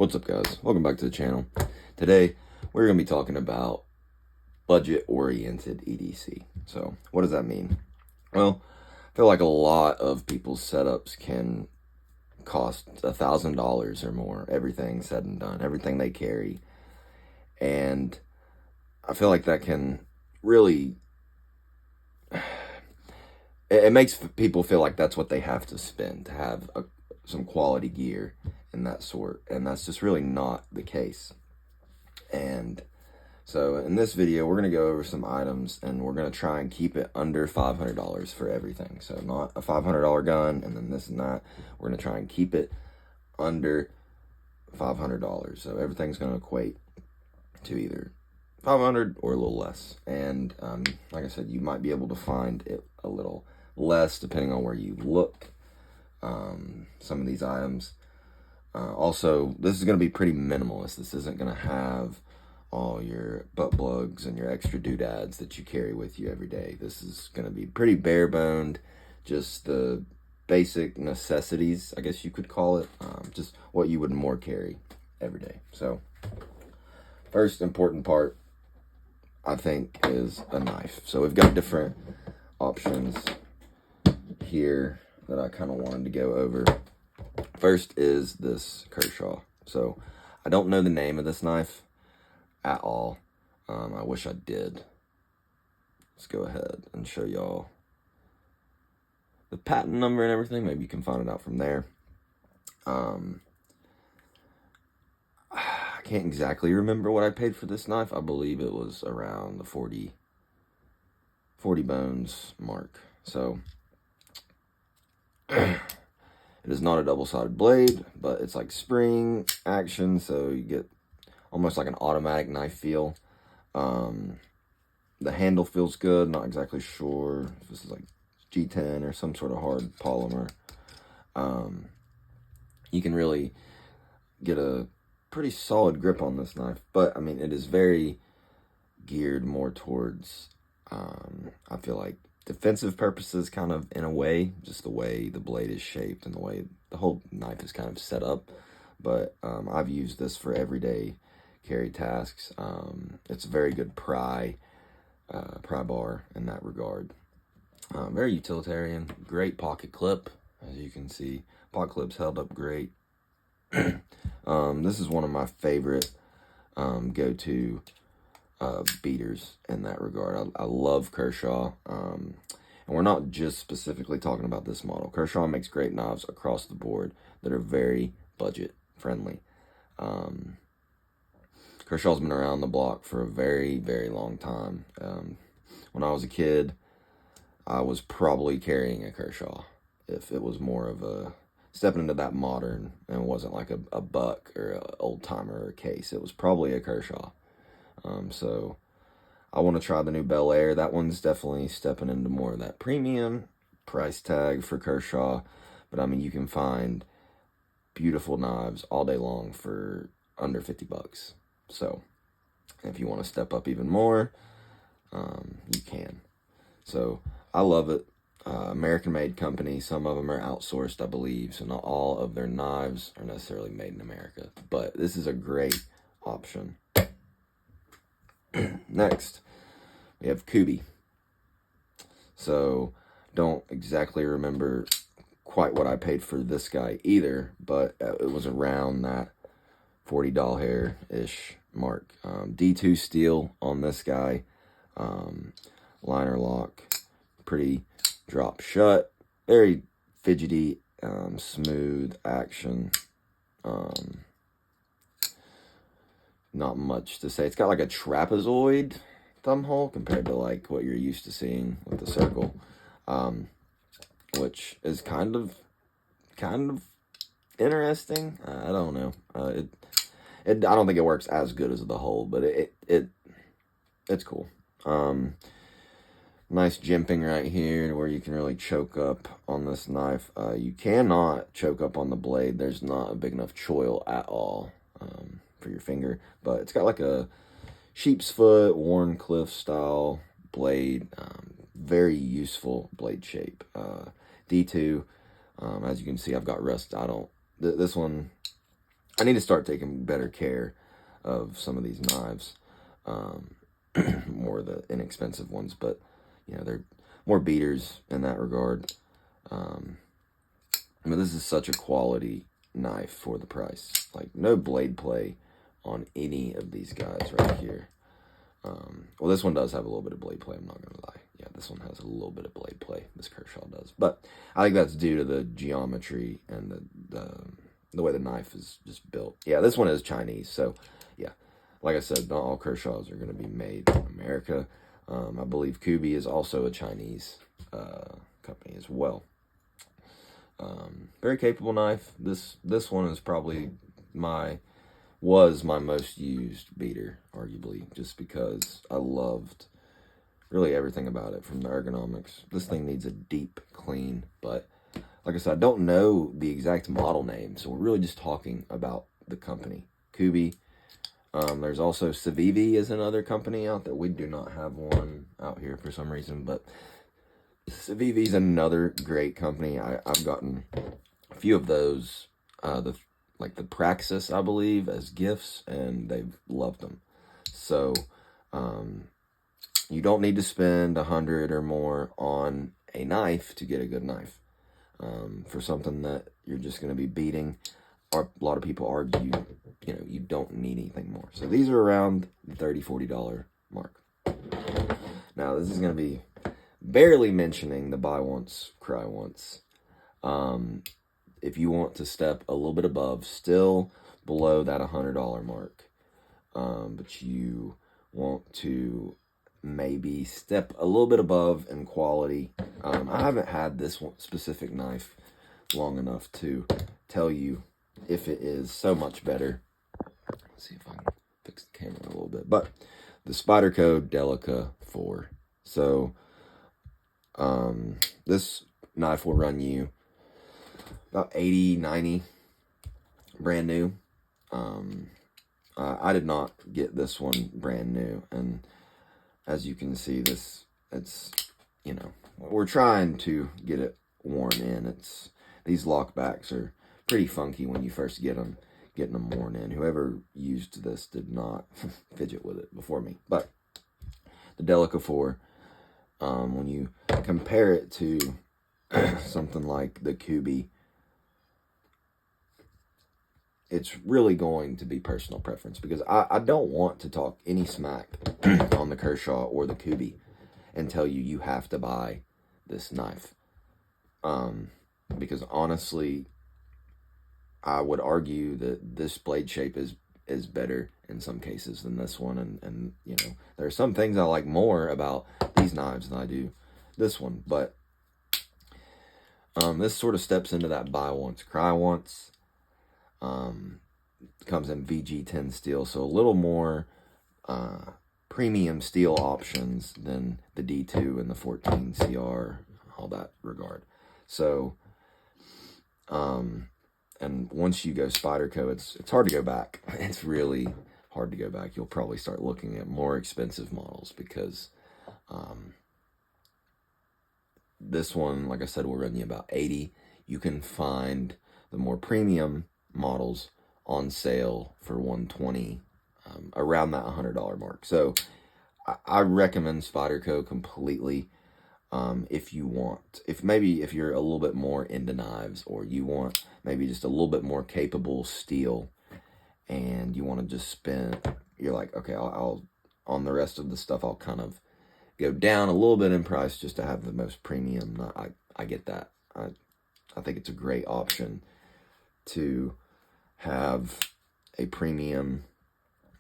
What's up, guys? Welcome back to the channel. Today we're going to be talking about budget-oriented EDC. So what does that mean? Well, I feel like a lot of people's setups can cost $1,000 or more, everything said and done, everything they carry. And I feel like that can really, it makes people feel like that's what they have to spend to have some quality gear and that sort, and that's just really not the case. And so in this video we're going to go over some items, and we're going to try and keep it under $500 for everything. So not a $500 gun and then this and that. We're going to try and keep it under $500, so everything's going to equate to either 500 or a little less. And like I said, you might be able to find it a little less depending on where you look. Some of these items, also, this is going to be pretty minimalist. This isn't going to have all your butt plugs and your extra doodads that you carry with you every day. This is going to be pretty bare boned, just the basic necessities, I guess you could call it, just what you would more carry every day. So first important part, I think, is a knife. So we've got different options here that I kind of wanted to go over. First is this Kershaw. So I don't know the name of this knife at all. I wish I did. Let's go ahead and show y'all the patent number and everything. Maybe you can find it out from there. I can't exactly remember what I paid for this knife. I believe it was around the 40 bones mark. So it is not a double-sided blade, but it's like spring action, so you get almost like an automatic knife feel. The handle feels good. Not exactly sure if this is like G10 or some sort of hard polymer. You can really get a pretty solid grip on this knife, but I mean, it is very geared more towards, I feel like, defensive purposes, kind of, in a way, just the way the blade is shaped and the way the whole knife is kind of set up. But I've used this for everyday carry tasks. It's a very good pry bar in that regard. Very utilitarian, great pocket clip, as you can see. Pocket clip's held up great. This is one of my favorite go-to beaters in that regard. I love Kershaw, and we're not just specifically talking about this model. Kershaw makes great knives across the board that are very budget friendly. Kershaw's been around the block for a very, very long time. When I was a kid, I was probably carrying a Kershaw. If it was more of a stepping into that modern and wasn't like a buck or an old timer or case, it was probably a Kershaw. So I want to try the new Bel Air. That one's definitely stepping into more of that premium price tag for Kershaw. But I mean, you can find beautiful knives all day long for under 50 bucks. So if you want to step up even more, you can. So I love it. American-made company. Some of them are outsourced, I believe. So not all of their knives are necessarily made in America. But this is a great option. Next, we have Kubi. So don't exactly remember quite what I paid for this guy either, but it was around that $40-ish mark. D2 steel on this guy. Liner lock, pretty drop shut, very fidgety, smooth action. Not much to say. It's got like a trapezoid thumb hole compared to like what you're used to seeing with the circle, which is kind of interesting. I don't know. I don't think it works as good as the hole, but it's cool. Nice jimping right here where you can really choke up on this knife. You cannot choke up on the blade. There's not a big enough choil at all for your finger, but it's got like a sheep's foot, Warncliffe style blade. Very useful blade shape. D2, as you can see, I've got rust. This one I need to start taking better care of some of these knives. More the inexpensive ones, but you know, they're more beaters in that regard. But this is such a quality knife for the price. Like, no blade play on any of these guys right here. Well, this one does have a little bit of blade play, I'm not going to lie. Yeah, this one has a little bit of blade play, this Kershaw does. But I think that's due to the geometry and the way the knife is just built. Yeah, this one is Chinese, so yeah. Like I said, not all Kershaws are going to be made in America. I believe Kubi is also a Chinese company as well. Very capable knife. This one is probably was my most used beater, arguably, just because I loved really everything about it, from the ergonomics. This thing needs a deep clean, but like I said, I don't know the exact model name, so we're really just talking about the company. Kubi. There's also Civivi is another company out there. We do not have one out here for some reason, but Civivi is another great company. I've gotten a few of those, the Praxis, I believe, as gifts, and they've loved them. So, you don't need to spend $100 or more on a knife to get a good knife. For something that you're just going to be beating, a lot of people argue, you know, you don't need anything more. So these are around the $30, $40 mark. Now, this is going to be barely mentioning the buy once, cry once. If you want to step a little bit above, still below that $100 mark, but you want to maybe step a little bit above in quality. I haven't had this one specific knife long enough to tell you if it is so much better. Let's see if I can fix the camera a little bit. But the Spyderco Delica 4. So this knife will run you about 80, 90 brand new. I did not get this one brand new, and as you can see, it's, you know, we're trying to get it worn in. These lockbacks are pretty funky when you first getting them worn in. Whoever used this did not fidget with it before me. But the Delica 4, when you compare it to something like the Kubi, it's really going to be personal preference, because I don't want to talk any smack on the Kershaw or the Kubi and tell you have to buy this knife. Because honestly, I would argue that this blade shape is better in some cases than this one. And you know, there are some things I like more about these knives than I do this one. But this sort of steps into that buy once, cry once. Comes in VG10 steel, so a little more premium steel options than the D2 and the 14 CR, all that regard. So, and once you go Spyderco, it's hard to go back. It's really hard to go back. You'll probably start looking at more expensive models, because this one, like I said, will run you about 80. You can find the more premium models on sale for $120, around that $100 mark. So I recommend Spyderco completely. If you're a little bit more into knives, or you want maybe just a little bit more capable steel, and you want to just spend, you're like, okay, I'll on the rest of the stuff, I'll kind of go down a little bit in price just to have the most premium. I get that. I think it's a great option to have a premium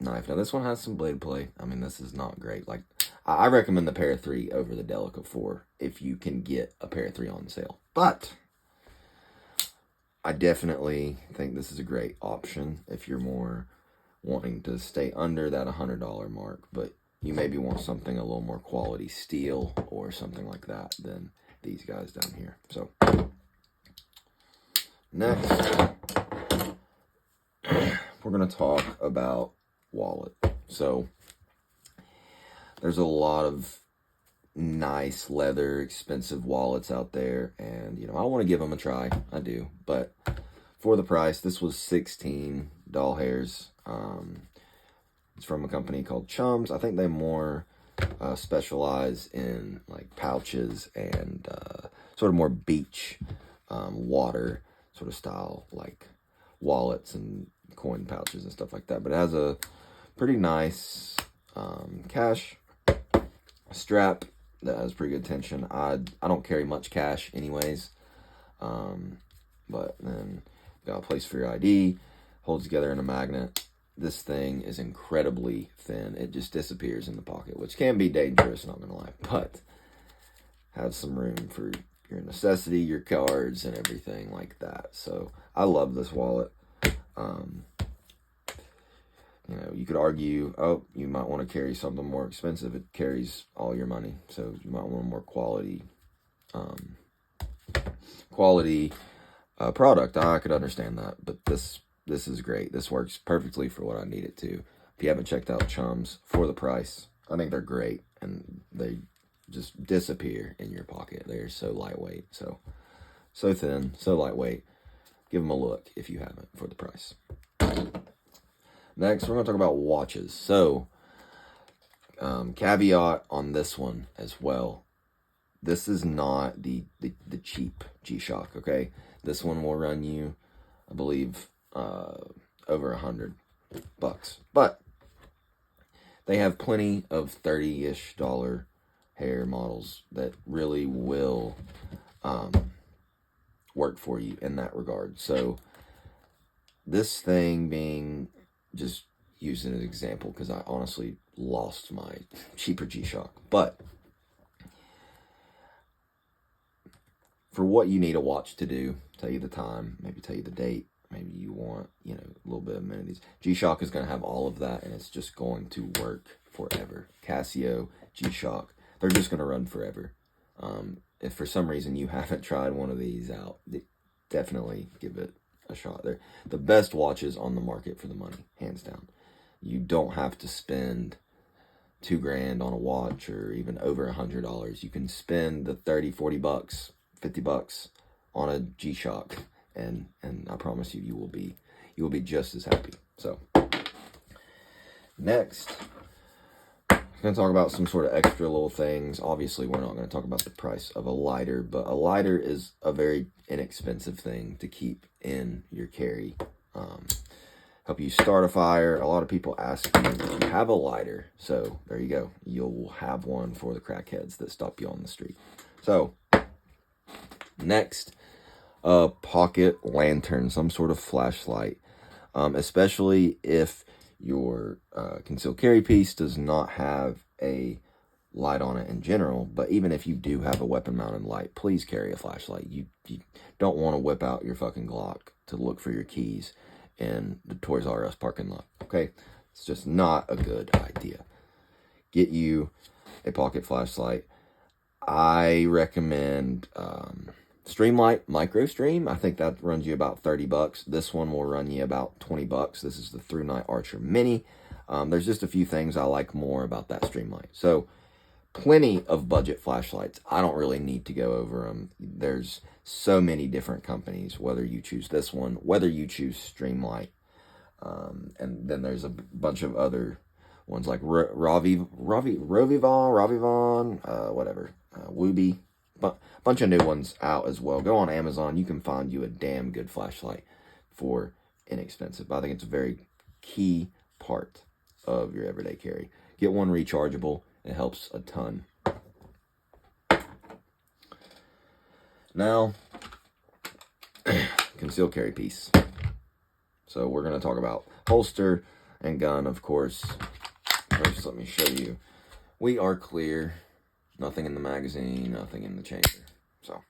knife. Now, this one has some blade play. I mean, this is not great. Like, I recommend the Para 3 over the Delica 4 if you can get a Para 3 on sale. But I definitely think this is a great option if you're more wanting to stay under that $100 mark, but you maybe want something a little more quality steel or something like that than these guys down here. So next, we're going to talk about wallet. So there's a lot of nice leather, expensive wallets out there, and you know, I want to give them a try. I do, but for the price, this was $16 doll hairs. It's from a company called Chums. I think they more specialize in like pouches and sort of more beach water sort of style, like wallets and coin pouches and stuff like that. But it has a pretty nice cash strap that has pretty good tension. I don't carry much cash anyways, but then got a place for your ID, holds together in a magnet. This thing is incredibly thin. It just disappears in the pocket, which can be dangerous, not gonna lie, but have some room for your necessity, your cards, and everything like that. So I love this wallet. You know, you could argue, oh, you might want to carry something more expensive. It carries all your money, so you might want a more quality product. I could understand that, but this is great. This works perfectly for what I need it to. If you haven't checked out Chums for the price, I think they're great, and they just disappear in your pocket. They're so lightweight, so thin, so lightweight. Give them a look if you haven't for the price. Next, we're going to talk about watches. So, caveat on this one as well. This is not the cheap G-Shock, okay? This one will run you, I believe, over $100. But they have plenty of $30-ish hair models that really will work for you in that regard. So, this thing being, just using an example because I honestly lost my cheaper G-Shock, but for what you need a watch to do, tell you the time, maybe tell you the date, maybe you want, you know, a little bit of amenities. G-Shock is going to have all of that, and it's just going to work forever. Casio, G-Shock, they're just going to run forever. If for some reason you haven't tried one of these out, definitely give it a shot. They're the best watches on the market for the money, hands down. You don't have to spend $2,000 on a watch or even over $100. You can spend the 30, 40 bucks, 50 bucks on a G-Shock, and I promise you, you will be just as happy. So next, I'm going to talk about some sort of extra little things. Obviously, we're not going to talk about the price of a lighter, but a lighter is a very inexpensive thing to keep in your carry. Help you start a fire. A lot of people ask you if you have a lighter. So there you go. You'll have one for the crackheads that stop you on the street. So next, a pocket lantern, some sort of flashlight, especially if your concealed carry piece does not have a light on it in general. But even if you do have a weapon mounted light, please carry a flashlight. You don't want to whip out your fucking Glock to look for your keys in the Toys R Us parking lot, okay? It's just not a good idea. Get you a pocket flashlight. I recommend Streamlight Micro Stream. I think that runs you about 30 bucks. This one will run you about 20 bucks. This is the Through Night Archer Mini. There's just a few things I like more about that Streamlight. So, plenty of budget flashlights. I don't really need to go over them. There's so many different companies, whether you choose this one, whether you choose Streamlight. And then there's a bunch of other ones like Ravivon, whatever, Wooby. Bunch of new ones out as well. Go on Amazon. You can find you a damn good flashlight for inexpensive. I think it's a very key part of your everyday carry. Get one rechargeable. It helps a ton. Now, concealed carry piece. So we're going to talk about holster and gun, of course. First, let me show you. We are clear. Nothing in the magazine, nothing in the chamber. So,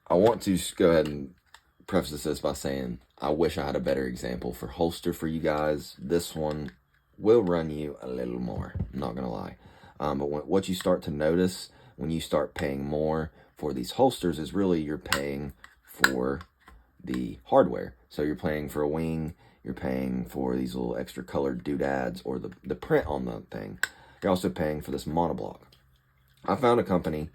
I want to go ahead and preface this by saying I wish I had a better example for holster for you guys. This one will run you a little more, I'm not going to lie. But what you start to notice when you start paying more for these holsters is really you're paying for the hardware. So you're paying for a wing, you're paying for these little extra colored doodads or the print on the thing. You're also paying for this monoblock. I found a company,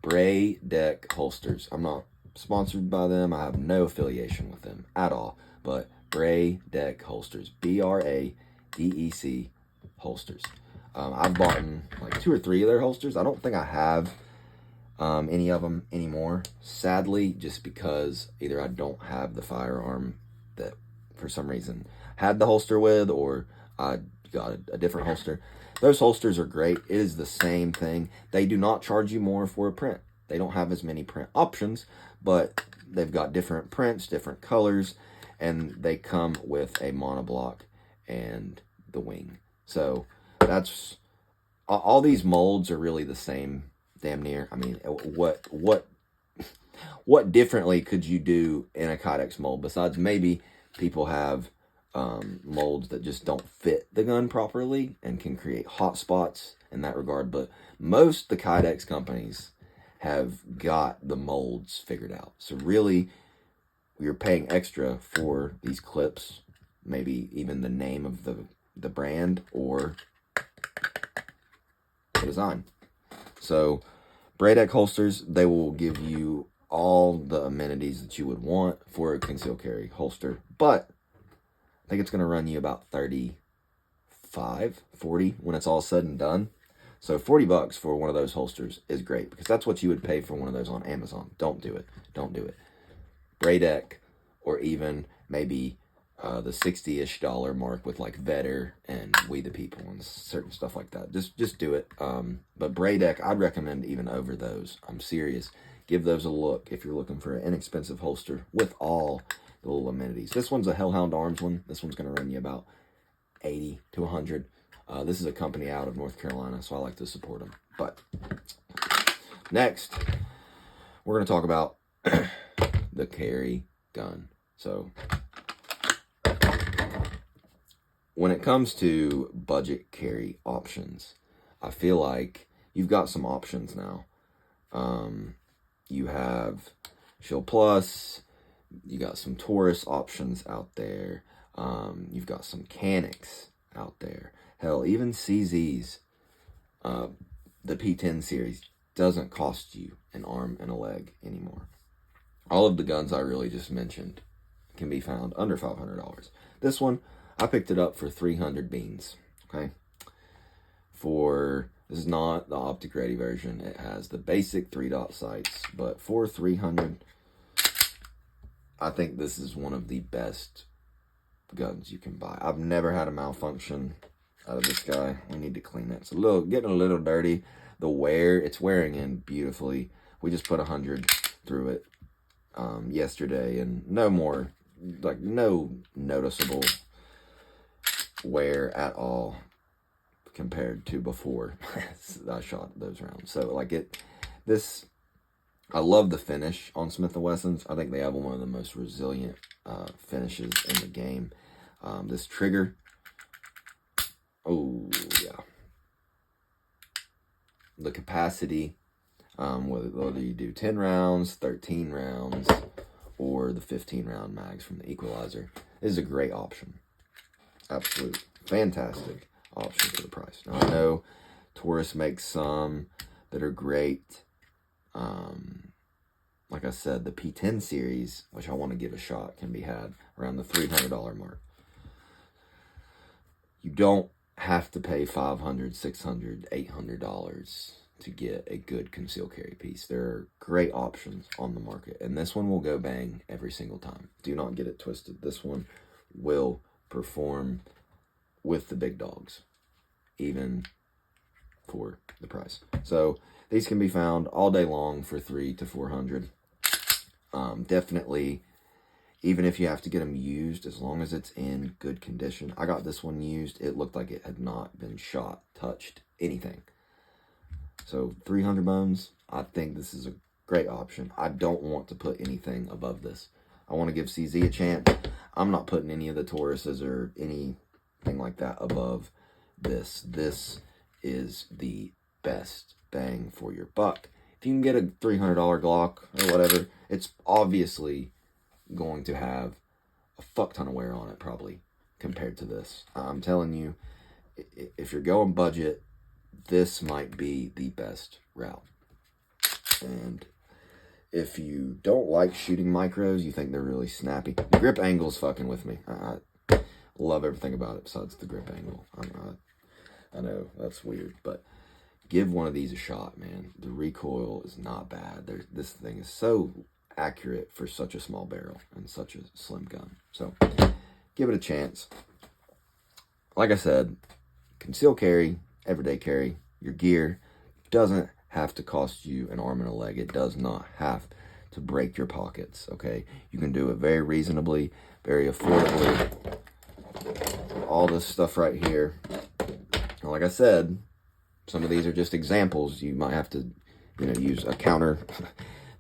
Bray Deck Holsters. I'm not sponsored by them. I have no affiliation with them at all. But Bradec Holsters, BRADEC Holsters. I've bought like 2 or 3 of their holsters. I don't think I have any of them anymore, sadly, just because either I don't have the firearm that for some reason had the holster with, or I got a different holster. Those holsters are great. It is the same thing. They do not charge you more for a print. They don't have as many print options, but they've got different prints, different colors, and they come with a monoblock and the wing. So that's all. These molds are really the same, damn near. I mean, what differently could you do in a Kydex mold besides maybe people have molds that just don't fit the gun properly and can create hot spots in that regard. But most the Kydex companies have got the molds figured out. So really, you're paying extra for these clips, maybe even the name of the brand or the design. So Bradec holsters, they will give you all the amenities that you would want for a concealed carry holster, but I think it's going to run you about 35, 40 when it's all said and done. So $40 for one of those holsters is great, because that's what you would pay for one of those on Amazon. Don't do it. Don't do it. Bradec, or even maybe the $60-ish mark with like Vetter and We the People and certain stuff like that. Just do it. But Bradec, I'd recommend even over those. I'm serious. Give those a look if you're looking for an inexpensive holster with all the little amenities. This one's a Hellhound Arms one. This one's going to run you about 80 to 100. This is a company out of North Carolina, so I like to support them. But next, we're going to talk about the carry gun. So when it comes to budget carry options, I feel like you've got some options now. You have Shield Plus, you got some Taurus options out there. You've got some Canics out there. Hell, even CZs, the P10 series doesn't cost you an arm and a leg anymore. All of the guns I really just mentioned can be found under $500. This one, I picked it up for 300 beans, okay? This is not the optic ready version. It has the basic 3-dot sights, but for 300, I think this is one of the best guns you can buy. I've never had a malfunction out of this guy. We need to clean it. It's getting a little dirty. It's wearing in beautifully. We just put 100 through it yesterday, and no noticeable wear at all compared to before I shot those rounds. So I love the finish on Smith & Wessons. I think they have one of the most resilient finishes in the game. This trigger, oh yeah, the capacity, whether you do 10 rounds, 13 rounds, or the 15-round mags from the Equalizer, is a great option. Absolute fantastic option for the price. Now, I know Taurus makes some that are great. Like I said, the P10 series, which I want to give a shot, can be had around the $300 mark. You don't have to pay $500, $600, $800 to get a good concealed carry piece. There are great options on the market, and this one will go bang every single time. Do not get it twisted. This one will perform with the big dogs, even for the price. So these can be found all day long for $300 to $400. Definitely, even if you have to get them used, as long as it's in good condition. I got this one used. It looked like it had not been shot, touched, anything. So 300 bones, I think this is a great option. I don't want to put anything above this. I want to give CZ a chance. I'm not putting any of the Tauruses or anything like that above this. This is the best bang for your buck. If you can get a $300 Glock or whatever, it's obviously going to have a fuck ton of wear on it, probably, compared to this. I'm telling you, if you're going budget, this might be the best route. And if you don't like shooting micros, you think they're really snappy. The grip angle's fucking with me. I love everything about it besides the grip angle. I know that's weird, but give one of these a shot, man. The recoil is not bad. This thing is so accurate for such a small barrel and such a slim gun. So give it a chance. Like I said, conceal carry, everyday carry, your gear doesn't have to cost you an arm and a leg. It does not have to break your pockets, okay? You can do it very reasonably, very affordably. All this stuff right here. And like I said, some of these are just examples. You might have to, use a counter,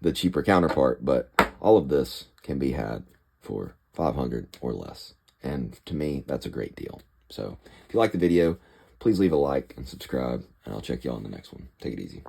the cheaper counterpart, but all of this can be had for $500 or less. And to me, that's a great deal. So if you like the video, please leave a like and subscribe, and I'll check you all in the next one. Take it easy.